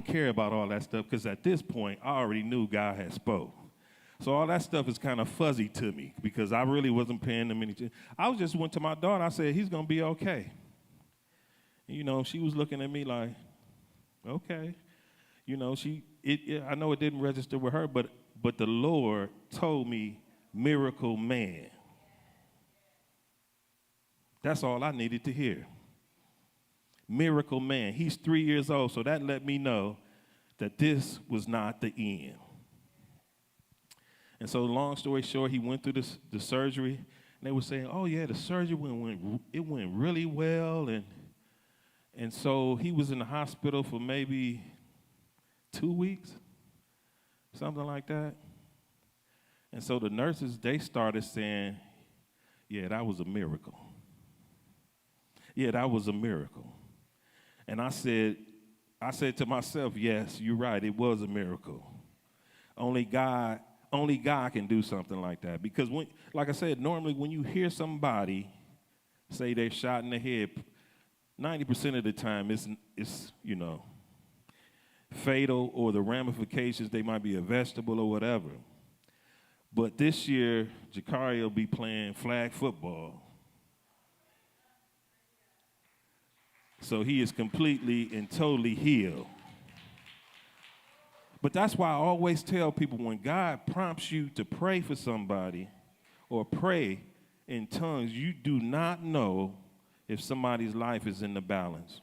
care about all that stuff because at this point, I already knew God had spoke. So all that stuff is kind of fuzzy to me because I really wasn't paying them any. I just went to my daughter. I said, he's going to be okay. And, she was looking at me like, okay. I know it didn't register with her, but the Lord told me, miracle man. That's all I needed to hear. Miracle man. He's 3 years old, so that let me know that this was not the end. And so long story short, he went through the surgery, and they were saying, oh, yeah, the surgery went really well. And so he was in the hospital for maybe 2 weeks, something like that. And so the nurses, they started saying, yeah, that was a miracle. Yeah, that was a miracle. And I said to myself, yes, you're right, it was a miracle. Only God can do something like that. Because like I said, normally when you hear somebody say they're shot in the head, 90% of the time it's fatal, or the ramifications, they might be a vegetable or whatever. But this year, Jakari will be playing flag football. So he is completely and totally healed. But that's why I always tell people, when God prompts you to pray for somebody or pray in tongues, you do not know if somebody's life is in the balance.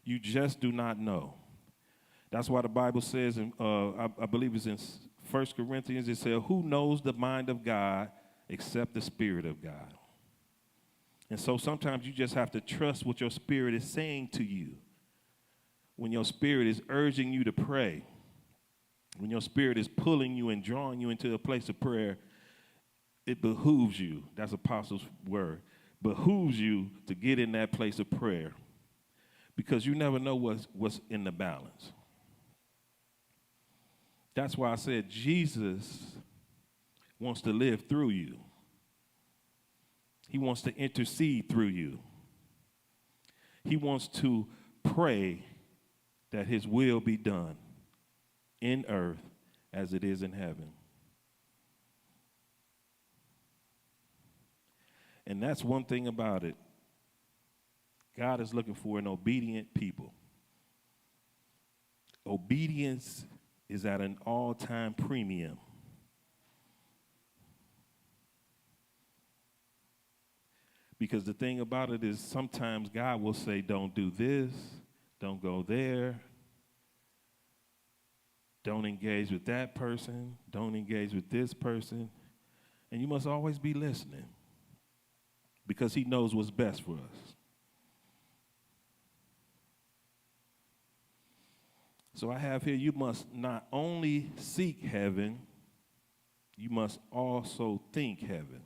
You just do not know. That's why the Bible says, I believe it's in 1 Corinthians, it says, who knows the mind of God except the Spirit of God? And so sometimes you just have to trust what your spirit is saying to you. When your spirit is urging you to pray, when your spirit is pulling you and drawing you into a place of prayer, it behooves you, that's Apostle's word, behooves you to get in that place of prayer, because you never know what's in the balance. That's why I said Jesus wants to live through you. He wants to intercede through you. He wants to pray that his will be done in earth as it is in heaven. And that's one thing about it. God is looking for an obedient people. Obedience is at an all-time premium. Because the thing about it is sometimes God will say, don't do this, don't go there, don't engage with that person, don't engage with this person. And you must always be listening, because he knows what's best for us. So I have here, you must not only seek heaven, you must also think heaven.